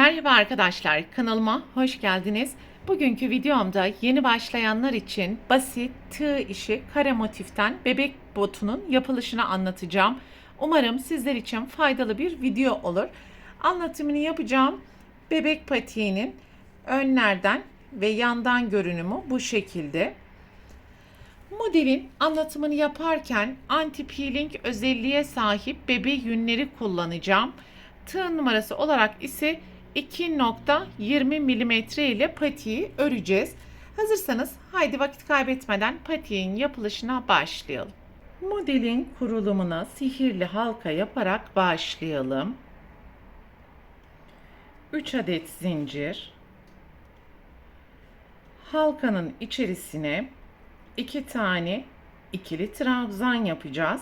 Merhaba arkadaşlar, kanalıma hoş geldiniz. Bugünkü videomda yeni başlayanlar için basit tığ işi kare motiften bebek botunun yapılışını anlatacağım. Umarım sizler için faydalı bir video olur. Anlatımını yapacağım. Bebek patiğinin önlerden ve yandan görünümü bu şekilde. Modelin anlatımını yaparken anti-peeling özelliğe sahip bebe yünleri kullanacağım. Tığ numarası olarak ise 2.20 mm ile patiği öreceğiz. Hazırsanız haydi vakit kaybetmeden patiğin yapılışına başlayalım. Modelin kurulumuna sihirli halka yaparak başlayalım. 3 adet zincir. Halkanın içerisine 2 tane ikili trabzan yapacağız.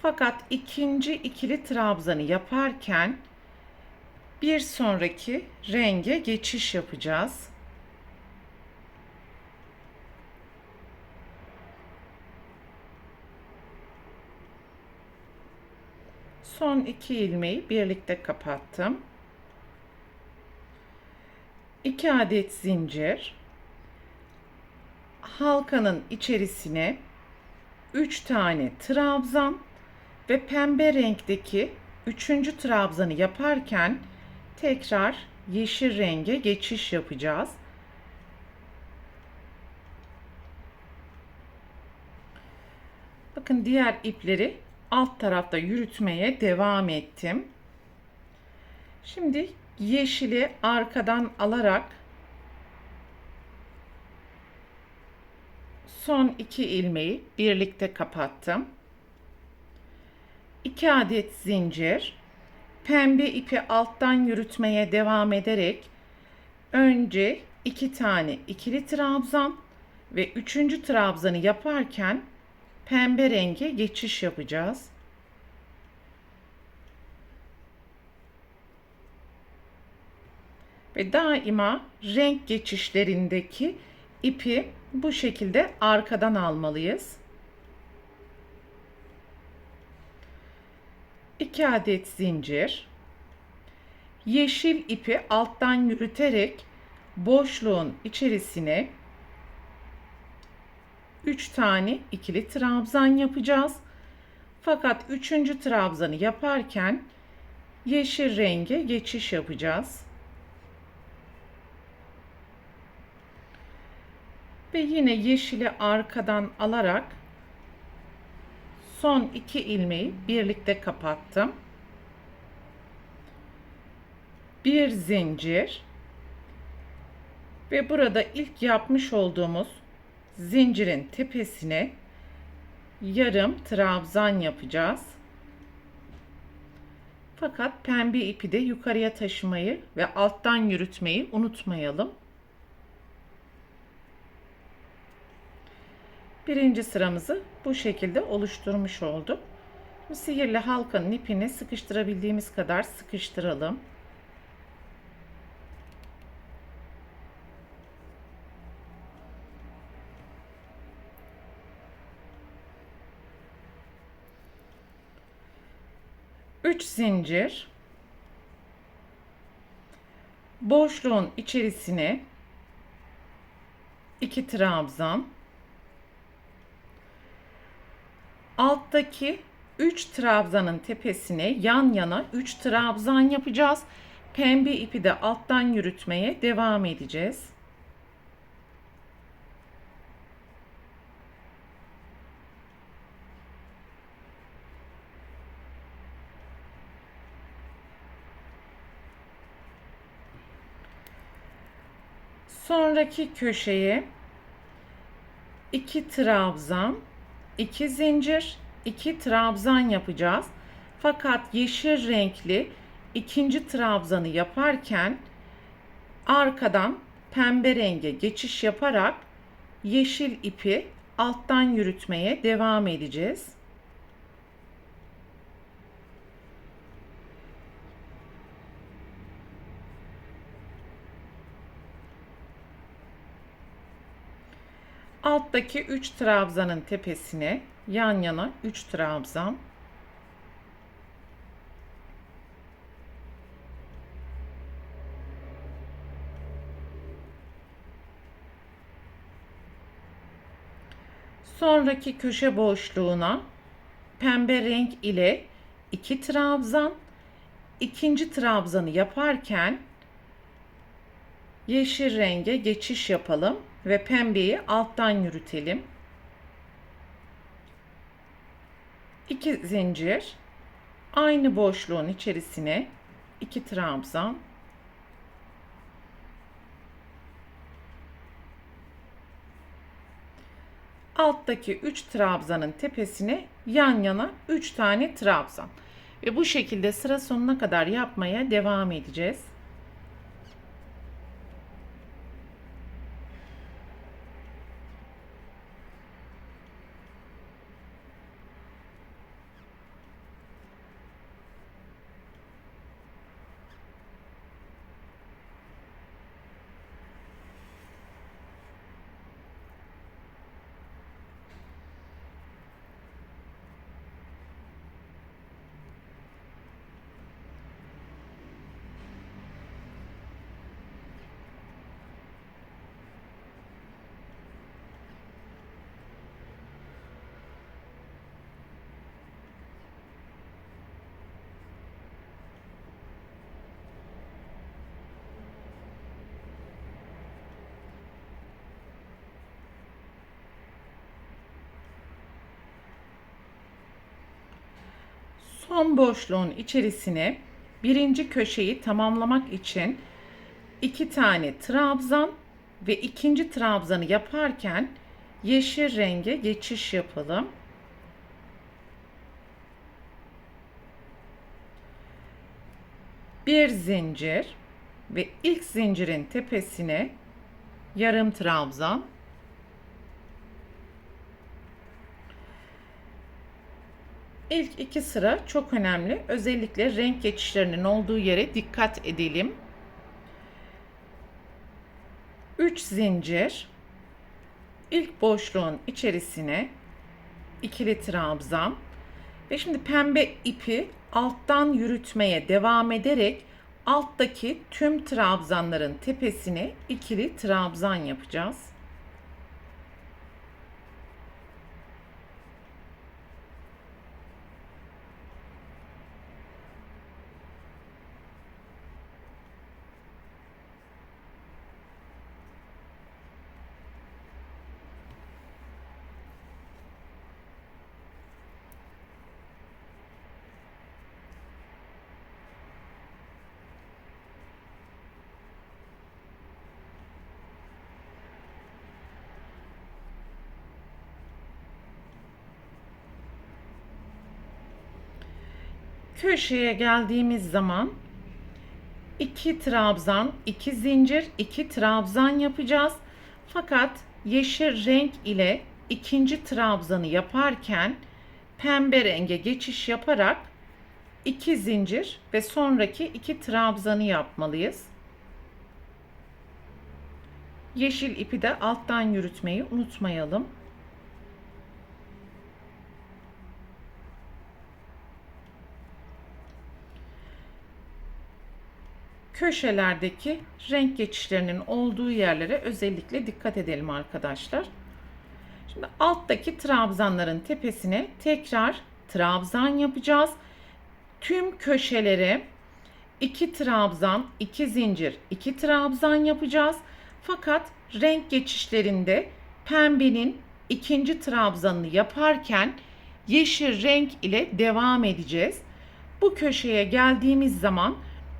Fakat ikinci ikili trabzanı yaparken bir sonraki renge geçiş yapacağız. Son 2 ilmeği birlikte kapattım. 2 adet zincir. Halkanın içerisine 3 tane trabzan ve pembe renkteki 3. trabzanı yaparken tekrar yeşil renge geçiş yapacağız. Bakın diğer ipleri alt tarafta yürütmeye devam ettim. Şimdi yeşili arkadan alarak son 2 ilmeği birlikte kapattım. 2 adet zincir, pembe ipi alttan yürütmeye devam ederek önce 2 tane ikili trabzan ve 3. trabzanı yaparken pembe renge geçiş yapacağız. Ve daima renk geçişlerindeki ipi bu şekilde arkadan almalıyız. 2 adet zincir. Yeşil ipi alttan yürüterek boşluğun içerisine 3 tane ikili trabzan yapacağız. Fakat 3. trabzanı yaparken yeşil renge geçiş yapacağız. Ve yine yeşili arkadan alarak son 2 ilmeği birlikte kapattım. Bir zincir ve burada ilk yapmış olduğumuz zincirin tepesine yarım trabzan yapacağız. Fakat pembe ipi de yukarıya taşımayı ve alttan yürütmeyi unutmayalım. Birinci sıramızı bu şekilde oluşturmuş olduk. Şimdi sihirli halkanın ipini sıkıştırabildiğimiz kadar sıkıştıralım. Üç zincir, boşluğun içerisine 2 trabzan, alttaki 3 trabzanın tepesine yan yana 3 trabzan yapacağız. Pembe ipi de alttan yürütmeye devam edeceğiz. Sonraki köşeye 2 trabzan, 2 zincir, 2 trabzan yapacağız. Fakat yeşil renkli ikinci trabzanı yaparken arkadan pembe renge geçiş yaparak yeşil ipi alttan yürütmeye devam edeceğiz. Alttaki 3 trabzanın tepesine yan yana 3 trabzan, Sonraki köşe boşluğuna pembe renk ile 2 trabzan, ikinci trabzanı yaparken yeşil renge geçiş yapalım ve pembeyi alttan yürütelim. 2 zincir, aynı boşluğun içerisine 2 trabzan, alttaki 3 trabzanın tepesine yan yana 3 tane trabzan ve bu şekilde sıra sonuna kadar yapmaya devam edeceğiz. Son boşluğun içerisine birinci köşeyi tamamlamak için 2 tane trabzan ve ikinci trabzanı yaparken yeşil renge geçiş yapalım. Bir zincir ve ilk zincirin tepesine yarım trabzan. İlk iki sıra çok önemli. Özellikle renk geçişlerinin olduğu yere dikkat edelim. 3 zincir, ilk boşluğun içerisine ikili trabzan ve şimdi pembe ipi alttan yürütmeye devam ederek alttaki tüm trabzanların tepesine ikili trabzan yapacağız. Köşeye geldiğimiz zaman 2 trabzan, 2 zincir, 2 trabzan yapacağız. Fakat yeşil renk ile ikinci trabzanı yaparken pembe renge geçiş yaparak 2 zincir ve sonraki 2 trabzanı yapmalıyız. Yeşil ipi de alttan yürütmeyi unutmayalım. Köşelerdeki renk geçişlerinin olduğu yerlere özellikle dikkat edelim arkadaşlar. Şimdi alttaki trabzanların tepesine tekrar trabzan yapacağız. Tüm köşelere 2 trabzan, 2 zincir, 2 trabzan yapacağız. Fakat renk geçişlerinde pembenin ikinci trabzanını yaparken yeşil renk ile devam edeceğiz. Bu köşeye geldiğimiz zaman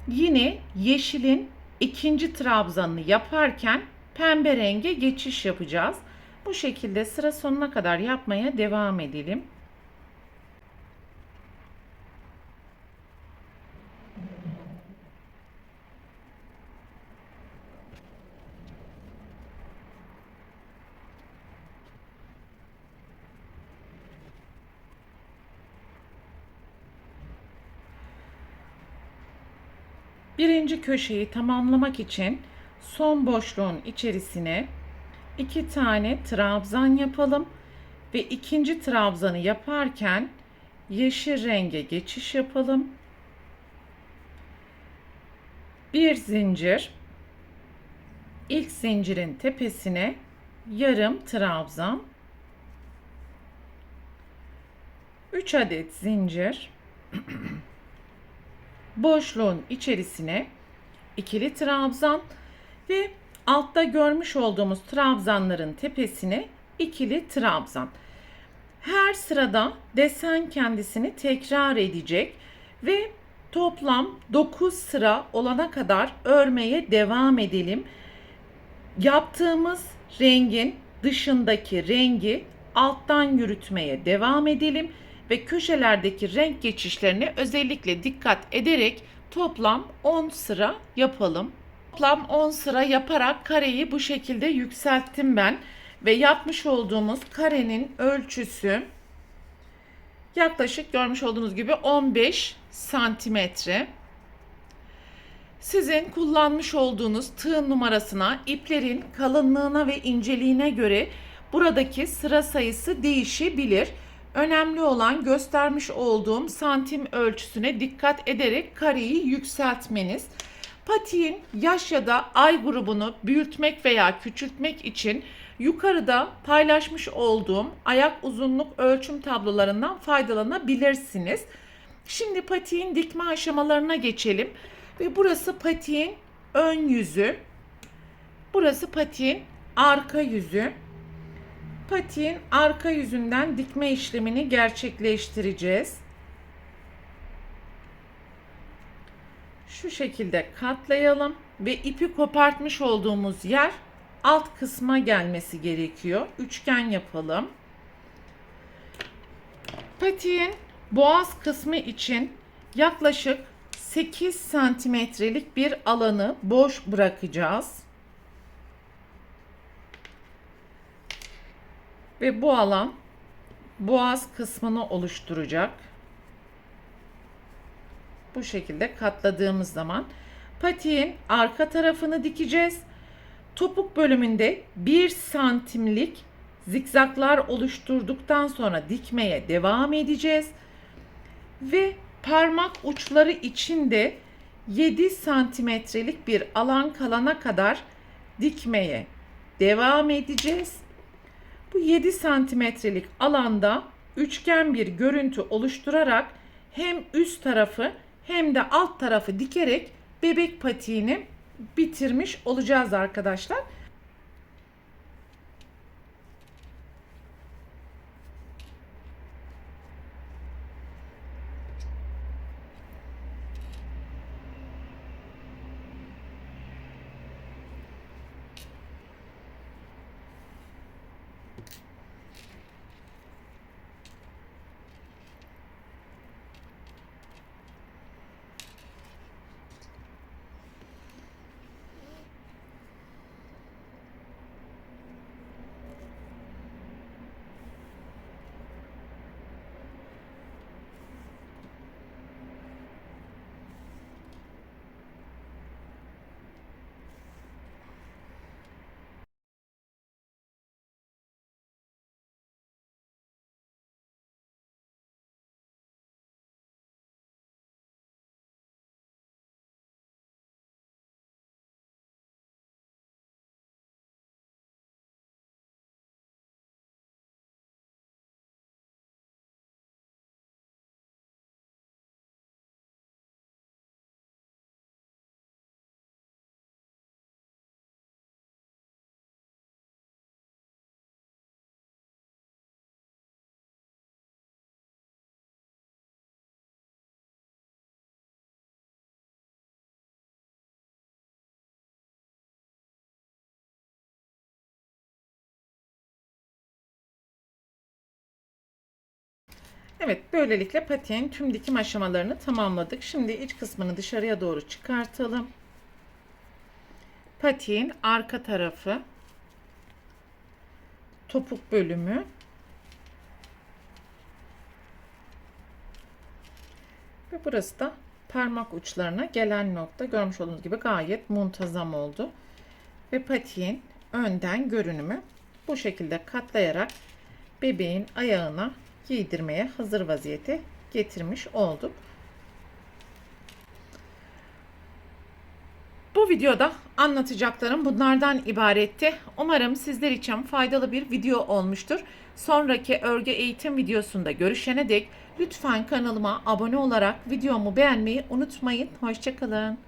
yine yeşilin ikinci trabzanını yaparken pembe renge geçiş yapacağız. Bu şekilde sıra sonuna kadar yapmaya devam edelim. Birinci köşeyi tamamlamak için son boşluğun içerisine 2 tane trabzan yapalım ve ikinci trabzanı yaparken yeşil renge geçiş yapalım. Bir zincir, ilk zincirin tepesine yarım trabzan, 3 adet zincir, boşluğun içerisine ikili trabzan ve altta görmüş olduğumuz trabzanların tepesine ikili trabzan. Her sırada desen kendisini tekrar edecek ve toplam 9 sıra olana kadar örmeye devam edelim. Yaptığımız rengin dışındaki rengi alttan yürütmeye devam edelim ve köşelerdeki renk geçişlerine özellikle dikkat ederek toplam 10 sıra yapalım. Toplam 10 sıra yaparak kareyi bu şekilde yükselttim ben ve yapmış olduğumuz karenin ölçüsü yaklaşık görmüş olduğunuz gibi 15 santimetre. Sizin kullanmış olduğunuz tığ numarasına, iplerin kalınlığına ve inceliğine göre buradaki sıra sayısı değişebilir. Önemli olan göstermiş olduğum santim ölçüsüne dikkat ederek kareyi yükseltmeniz. Patiğin yaş ya da ay grubunu büyütmek veya küçültmek için yukarıda paylaşmış olduğum ayak uzunluk ölçüm tablolarından faydalanabilirsiniz. Şimdi patiğin dikme aşamalarına geçelim. Ve burası patiğin ön yüzü. Burası patiğin arka yüzü. Patiğin arka yüzünden dikme işlemini gerçekleştireceğiz. Şu şekilde katlayalım ve ipi kopartmış olduğumuz yer alt kısma gelmesi gerekiyor. Üçgen yapalım. Patiğin boğaz kısmı için yaklaşık 8 santimetrelik bir alanı boş bırakacağız. Ve bu alan boğaz kısmını oluşturacak. Bu şekilde katladığımız zaman patiğin arka tarafını dikeceğiz. Topuk bölümünde 1 santimlik zikzaklar oluşturduktan sonra dikmeye devam edeceğiz. Ve parmak uçları için de 7 santimetrelik bir alan kalana kadar dikmeye devam edeceğiz. Bu 7 santimetrelik alanda üçgen bir görüntü oluşturarak hem üst tarafı hem de alt tarafı dikerek bebek patiğini bitirmiş olacağız arkadaşlar. Evet, böylelikle patiğin tüm dikim aşamalarını tamamladık. Şimdi iç kısmını dışarıya doğru çıkartalım. Patiğin arka tarafı, topuk bölümü ve burası da parmak uçlarına gelen nokta. Görmüş olduğunuz gibi gayet muntazam oldu. Ve patiğin önden görünümü bu şekilde katlayarak bebeğin ayağına giydirmeye hazır vaziyete getirmiş olduk. Bu videoda anlatacaklarım bunlardan ibaretti. Umarım sizler için faydalı bir video olmuştur. Sonraki örgü eğitim videosunda görüşene dek lütfen kanalıma abone olarak videomu beğenmeyi unutmayın. Hoşça kalın.